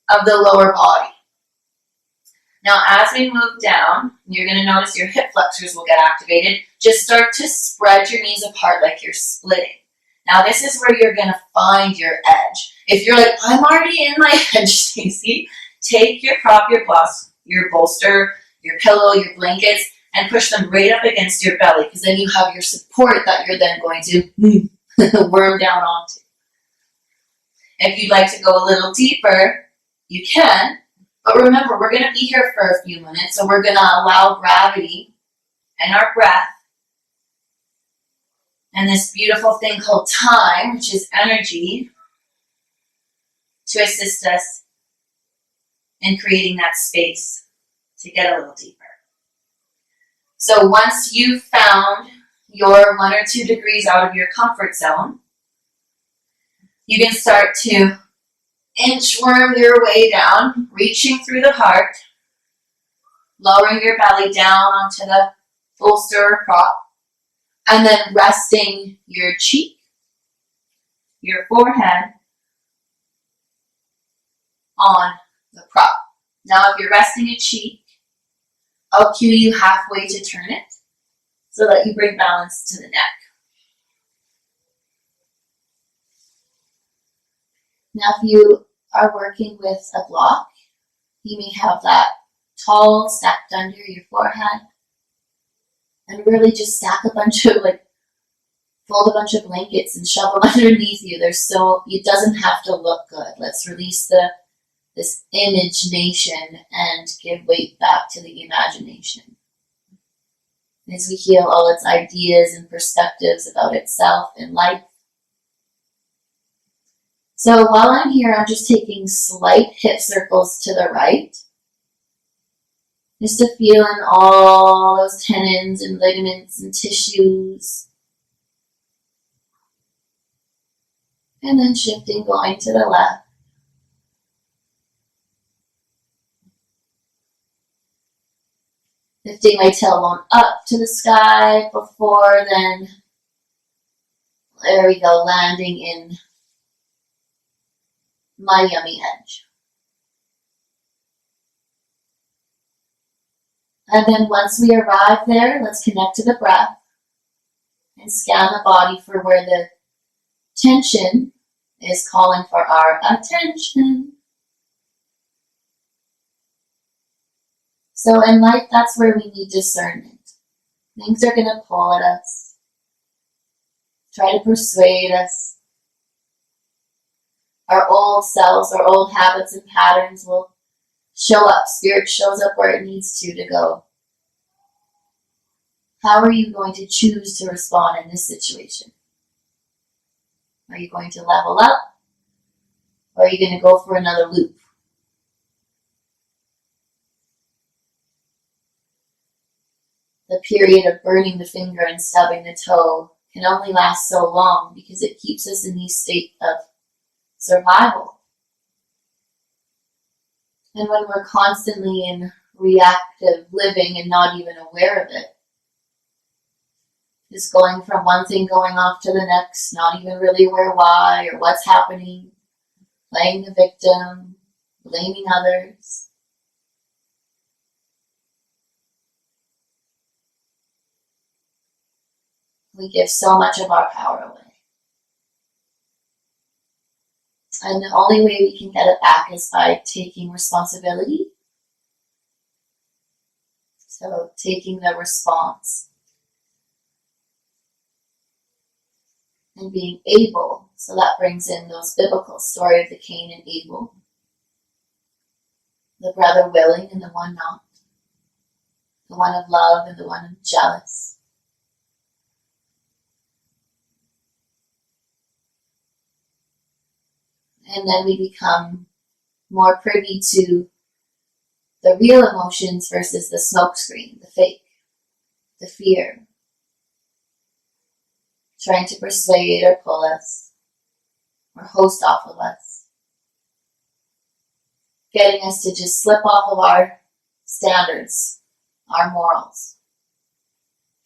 of the lower body. Now, as we move down, you're going to notice your hip flexors will get activated. Just start to spread your knees apart like you're splitting. Now, this is where you're going to find your edge. If you're like, I'm already in my edge, Stacey, take your prop, your bolster, your pillow, your blankets, and push them right up against your belly, because then you have your support that you're then going to worm down onto. If you'd like to go a little deeper, you can. But remember, we're going to be here for a few minutes, so we're going to allow gravity and our breath and this beautiful thing called time, which is energy, to assist us in creating that space to get a little deeper. So once you've found your 1 or 2 degrees out of your comfort zone, you can start to inchworm your way down, reaching through the heart, lowering your belly down onto the bolster or prop, and then resting your cheek, your forehead on the prop. Now, if you're resting a cheek, I'll cue you halfway to turn it so that you bring balance to the neck. Now, if you are working with a block, you may have that tall stacked under your forehead, and really just stack a bunch of, fold a bunch of blankets and shove them underneath you. It doesn't have to look good. Let's release this imagination and give weight back to the imagination as we heal all its ideas and perspectives about itself and life. So while I'm here, I'm just taking slight hip circles to the right, just to feel in all those tendons and ligaments and tissues. And then shifting, going to the left. Lifting my tailbone up to the sky before then, there we go, landing in my yummy edge. And then once we arrive there, let's connect to the breath and scan the body for where the tension is calling for our attention. So in life, that's where we need discernment. Things are going to pull at us, try to persuade us. Our old selves, our old habits and patterns will show up. Spirit shows up where it needs to go. How are you going to choose to respond in this situation? Are you going to level up? Or are you going to go for another loop? The period of burning the finger and stubbing the toe can only last so long because it keeps us in this state of survival. And when we're constantly in reactive living and not even aware of it, just going from one thing going off to the next, not even really aware why or what's happening, playing the victim, blaming others. We give so much of our power away. And the only way we can get it back is by taking responsibility. So taking the response. And being able. So that brings in those biblical story of the Cain and Abel. The brother willing and the one not. The one of love and the one jealous. And then we become more privy to the real emotions versus the smokescreen, the fake, the fear. Trying to persuade or pull us, or host off of us. Getting us to just slip off of our standards our morals,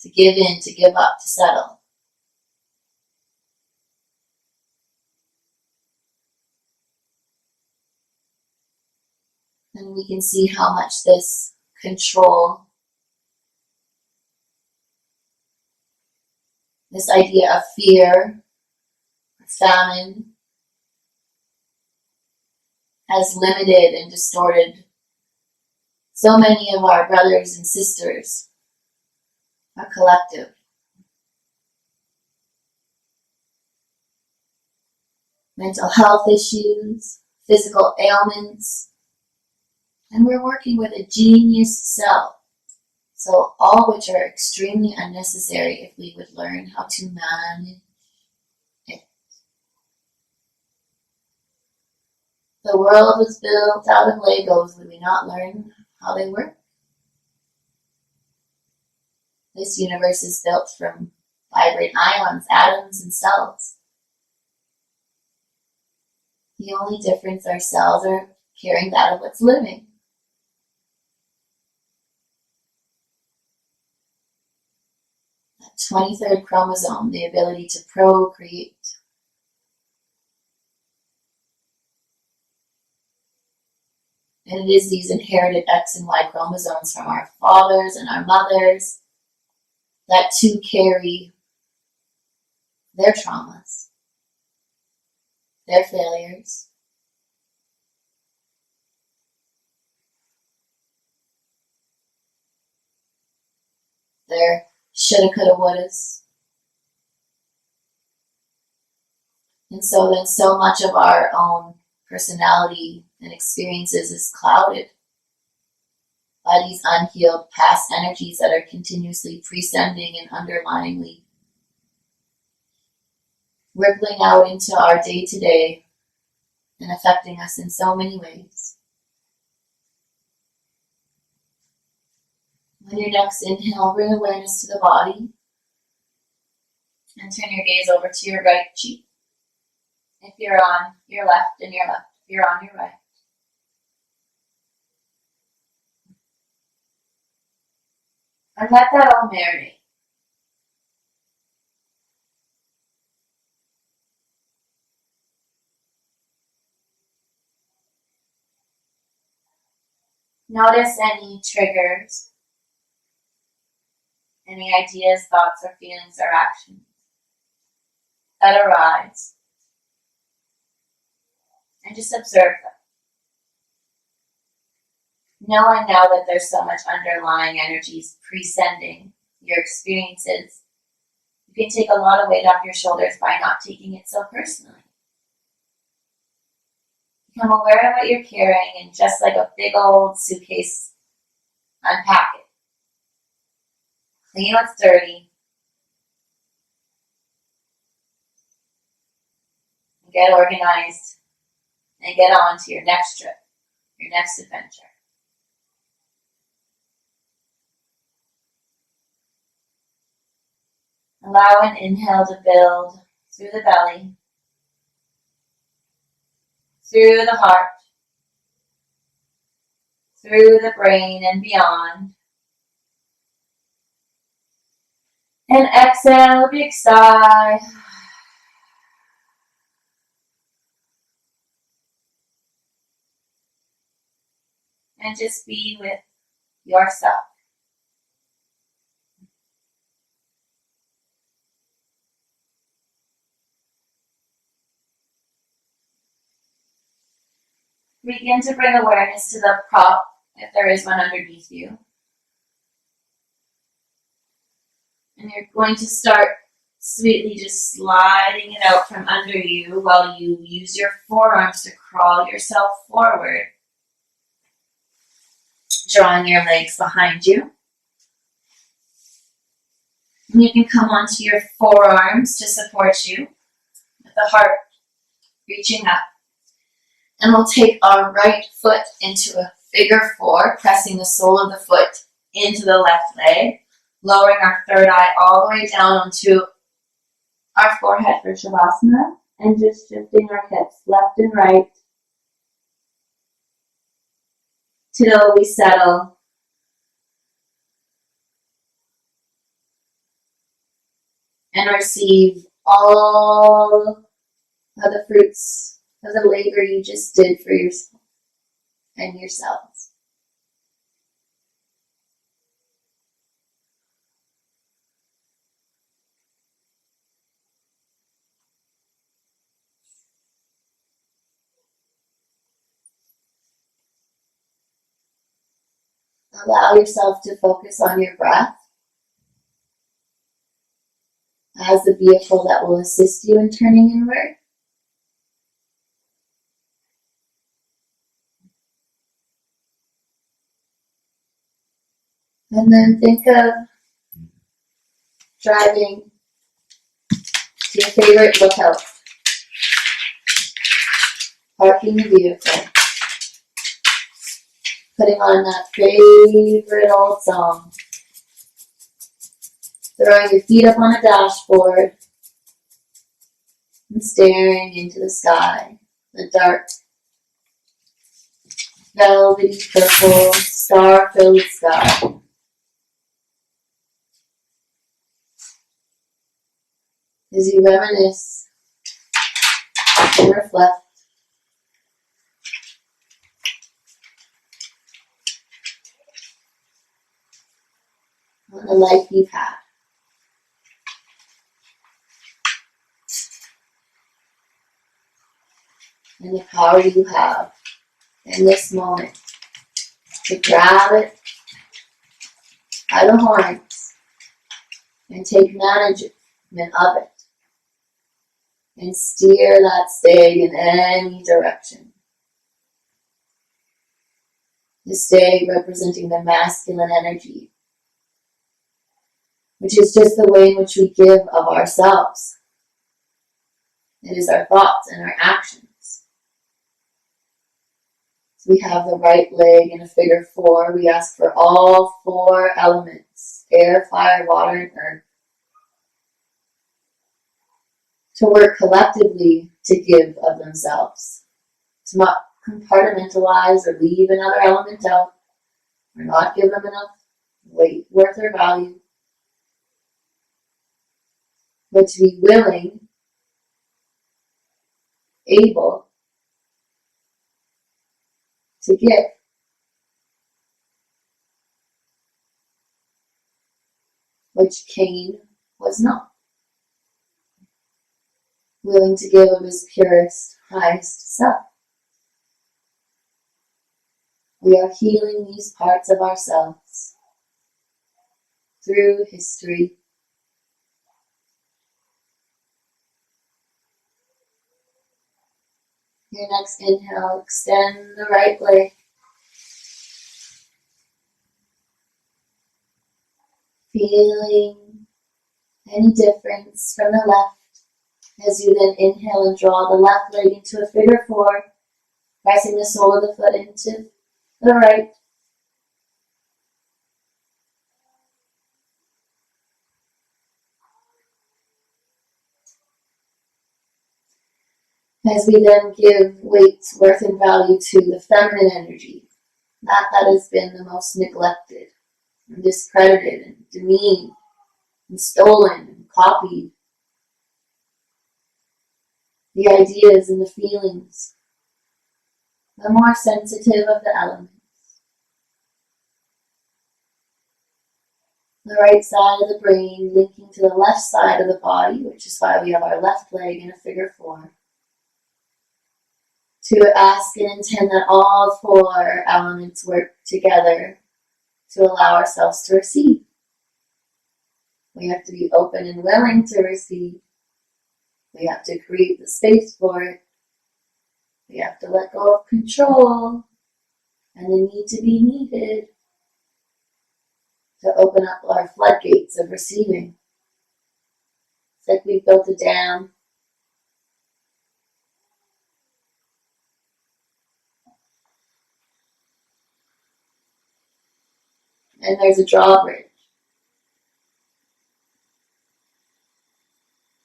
to give in, to give up, to settle. And we can see how much this control, this idea of fear, famine, has limited and distorted so many of our brothers and sisters, our collective. Mental health issues, physical ailments, and we're working with a genius self. So all which are extremely unnecessary if we would learn how to manage it. The world was built out of Legos. Would we not learn how they work? This universe is built from vibrant ions, atoms, and cells. The only difference, our cells are carrying that of what's living. That 23rd chromosome, the ability to procreate. And it is these inherited X and Y chromosomes from our fathers and our mothers that too carry their traumas, their failures, their shoulda, coulda, wouldas. And so then so much of our own personality and experiences is clouded by these unhealed past energies that are continuously prescending and underlyingly rippling out into our day-to-day and affecting us in so many ways. On your next inhale, bring awareness to the body and turn your gaze over to your right cheek. If you're on your left, and your left. If you're on your right. And let that all marinate. Notice any triggers, any ideas, thoughts, or feelings or actions that arise. And just observe them. Knowing now that there's so much underlying energies prescending your experiences, you can take a lot of weight off your shoulders by not taking it so personally. Become aware of what you're carrying and just like a big old suitcase, unpack it. Clean what's dirty. And get organized and get on to your next trip, your next adventure. Allow an inhale to build through the belly, through the heart, through the brain and beyond. And exhale, a big sigh. And just be with yourself. Begin to bring awareness to the prop, if there is one underneath you. And you're going to start sweetly just sliding it out from under you while you use your forearms to crawl yourself forward. Drawing your legs behind you. And you can come onto your forearms to support you, with the heart reaching up. And we'll take our right foot into a figure four, pressing the sole of the foot into the left leg, lowering our third eye all the way down onto our forehead for Shavasana, and just shifting our hips left and right till we settle and receive all of the fruits of the labor you just did for yourself and yourselves. Allow yourself to focus on your breath as the vehicle that will assist you in turning inward. And then think of driving to your favorite lookout, parking the vehicle, putting on that favorite old song, throwing your feet up on the dashboard, and staring into the sky, the dark, velvety purple, star-filled sky. As you reminisce and reflect on the life you've had. And the power you have in this moment to grab it by the horns and take management of it and steer that stag in any direction. The stag representing the masculine energy, which is just the way in which we give of ourselves. It is our thoughts and our actions. So we have the right leg in a figure 4. We ask for all 4 elements, air, fire, water, and earth, to work collectively to give of themselves, to not compartmentalize or leave another element out, or not give them enough weight, worth, or value, but to be willing, able to give. Which Cain was not. Willing to give of his purest, highest self. We are healing these parts of ourselves through history. Your next inhale, extend the right leg. Feeling any difference from the left as you then inhale and draw the left leg into a figure 4, pressing the sole of the foot into the right. As we then give weight, worth, and value to the feminine energy, that has been the most neglected and discredited and demeaned and stolen and copied. The ideas and the feelings, the more sensitive of the elements. The right side of the brain linking to the left side of the body, which is why we have our left leg in a figure 4. To ask and intend that all 4 elements work together to allow ourselves to receive. We have to be open and willing to receive. We have to create the space for it. We have to let go of control and the need to be needed to open up our floodgates of receiving. It's like we've built a dam. And there's a drawbridge.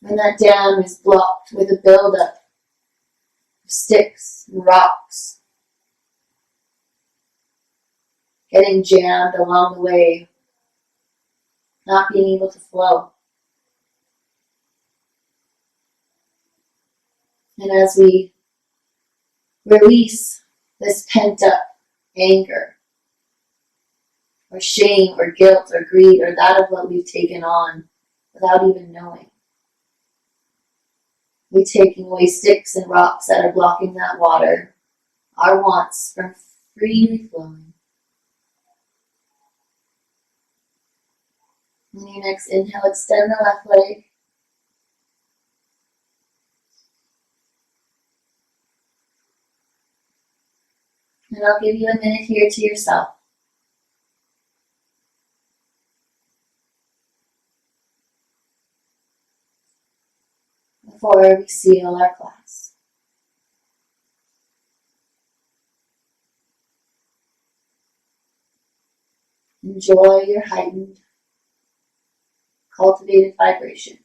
And that dam is blocked with a buildup of sticks and rocks, getting jammed along the way, not being able to flow. And as we release this pent-up anger, or shame, or guilt, or greed, or that of what we've taken on without even knowing, we're taking away sticks and rocks that are blocking that water, our wants, from freely flowing. On your next inhale, extend the left leg. And I'll give you a minute here to yourself before we seal our class. Enjoy your heightened, cultivated vibrations.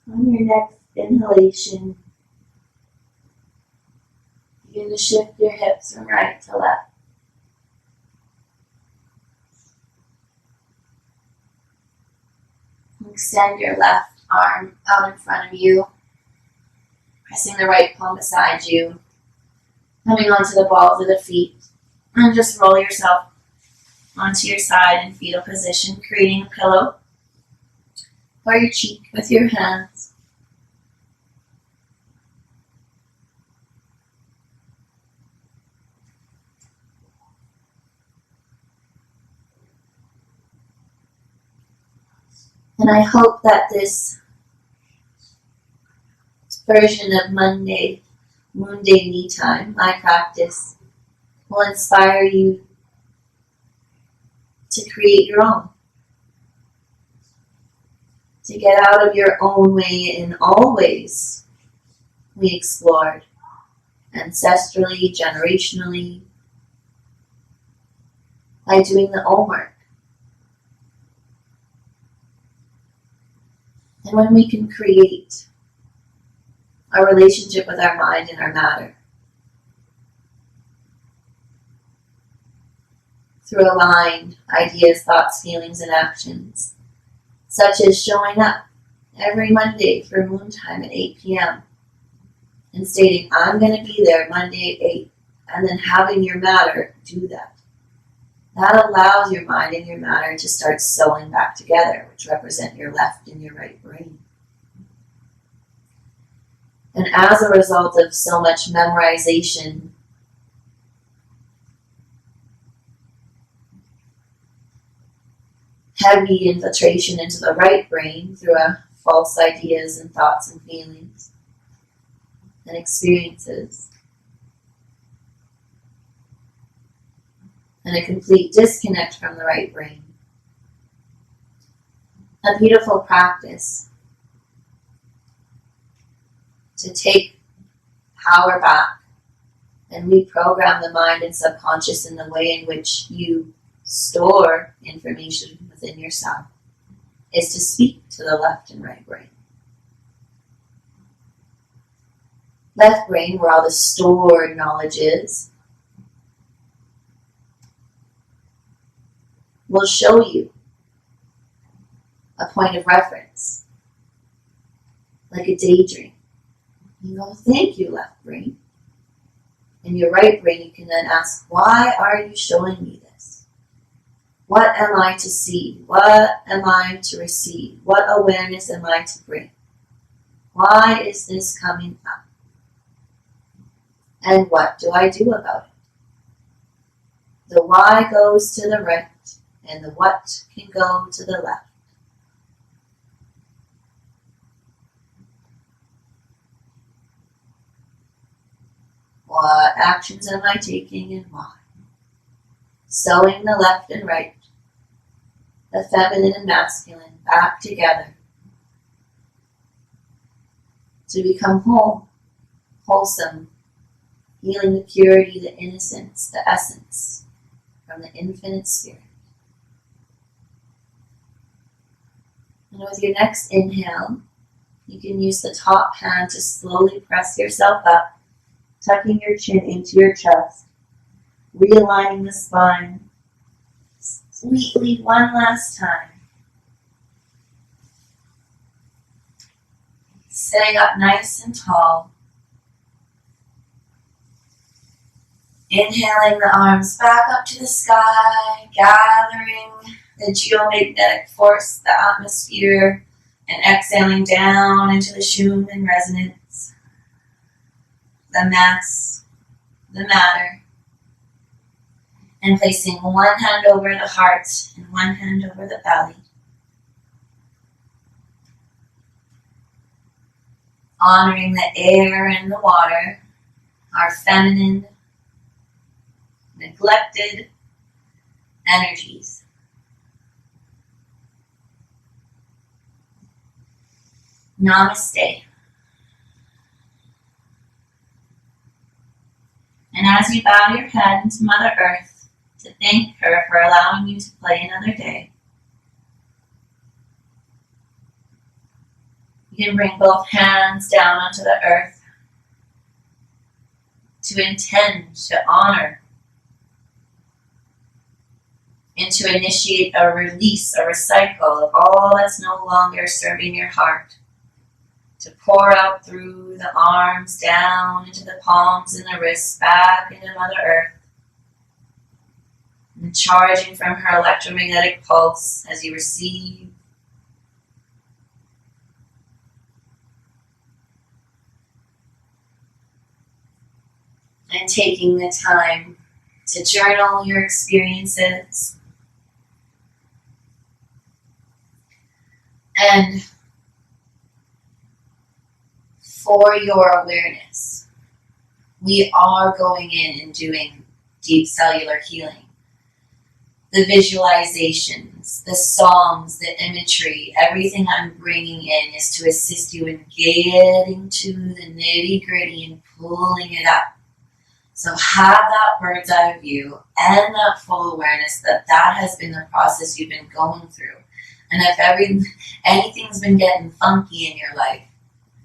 On your next inhalation, begin to shift your hips from right to left. Extend your left arm out in front of you, pressing the right palm beside you, coming onto the balls of the feet, and just roll yourself onto your side in fetal position, creating a pillow for your cheek with your hands. And I hope that this version of Monday, Moon Day Me Time, my practice, will inspire you to create your own. To get out of your own way in all ways we explored, ancestrally, generationally, by doing the homework. And when we can create a relationship with our mind and our matter through aligned ideas, thoughts, feelings, and actions, such as showing up every Monday for moon time at 8 p.m. and stating, I'm going to be there Monday at 8, and then having your matter do that. That allows your mind and your matter to start sewing back together, which represent your left and your right brain. And as a result of so much memorization, heavy infiltration into the right brain through false ideas and thoughts and feelings and experiences, and a complete disconnect from the right brain. A beautiful practice to take power back and reprogram the mind and subconscious in the way in which you store information within yourself is to speak to the left and right brain. Left brain, where all the stored knowledge is, will show you a point of reference, like a daydream. You go, thank you, left brain. In your right brain, you can then ask, why are you showing me this? What am I to see? What am I to receive? What awareness am I to bring? Why is this coming up? And what do I do about it? The why goes to the right, and the what can go to the left. What actions am I taking and why? Sewing the left and right, the feminine and masculine, back together to become whole, wholesome, healing the purity, the innocence, the essence from the infinite spirit. And with your next inhale, you can use the top hand to slowly press yourself up, tucking your chin into your chest, realigning the spine sweetly one last time. Sitting up nice and tall. Inhaling the arms back up to the sky, gathering the geomagnetic force, the atmosphere, and exhaling down into the Schumann resonance, the mass, the matter, and placing one hand over the heart and one hand over the belly. Honoring the air and the water, our feminine, neglected energies. Namaste. And as you bow your head into Mother Earth to thank her for allowing you to play another day, you can bring both hands down onto the earth to intend, to honor, and to initiate a release, a recycle of all that's no longer serving your heart. To pour out through the arms, down into the palms and the wrists, back into Mother Earth. And charging from her electromagnetic pulse as you receive. And taking the time to journal your experiences. And for your awareness, we are going in and doing deep cellular healing. The visualizations, the songs, the imagery, everything I'm bringing in is to assist you in getting to the nitty-gritty and pulling it up. So have that bird's eye view and that full awareness that that has been the process you've been going through. And if anything's been getting funky in your life,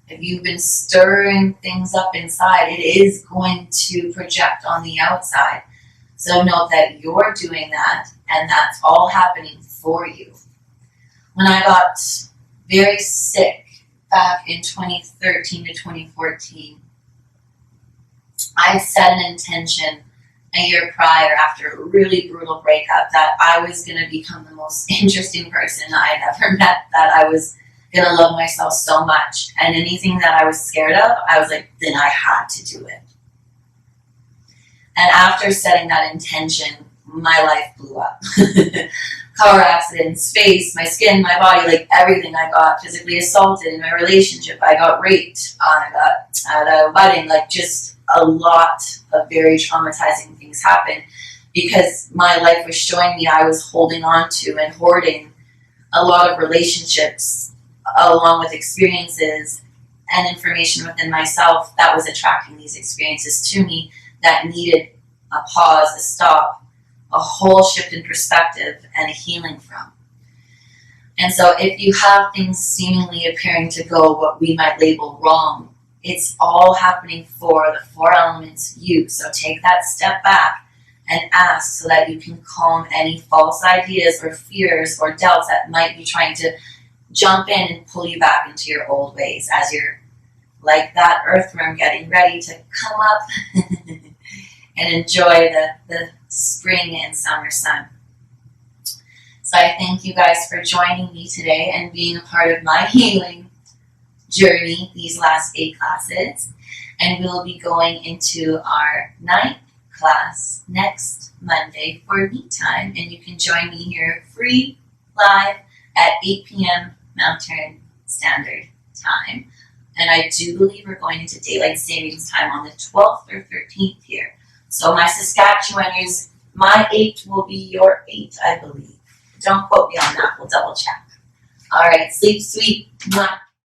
if you've been stirring things up inside, it is going to project on the outside. So know that you're doing that, and that's all happening for you. When I got very sick back in 2013 to 2014, I set an intention a year prior after a really brutal breakup that I was going to become the most interesting person I'd ever met, that I was going to love myself so much. And anything that I was scared of, I was like, then I had to do it. And after setting that intention, my life blew up. Car accidents, face, my skin, my body, like everything. I got physically assaulted in my relationship. I got raped. I got at a wedding, like just a lot of very traumatizing things happened because my life was showing me I was holding on to and hoarding a lot of relationships along with experiences and information within myself that was attracting these experiences to me that needed a pause, a stop, a whole shift in perspective and a healing from. And so if you have things seemingly appearing to go what we might label wrong, it's all happening for the four elements you. So take that step back and ask so that you can calm any false ideas or fears or doubts that might be trying to jump in and pull you back into your old ways as you're like that earthworm getting ready to come up and enjoy the spring and summer sun. So I thank you guys for joining me today and being a part of my healing journey these last 8 classes. and we'll be going into our 9th class next Monday for me time, and you can join me here free live at 8 p.m. Mountain Standard Time. And I do believe we're going into daylight savings time on the 12th or 13th here. So my Saskatchewaners, my 8 will be your 8, I believe. Don't quote me on that. We'll double check. All right, sleep sweet. Mwah.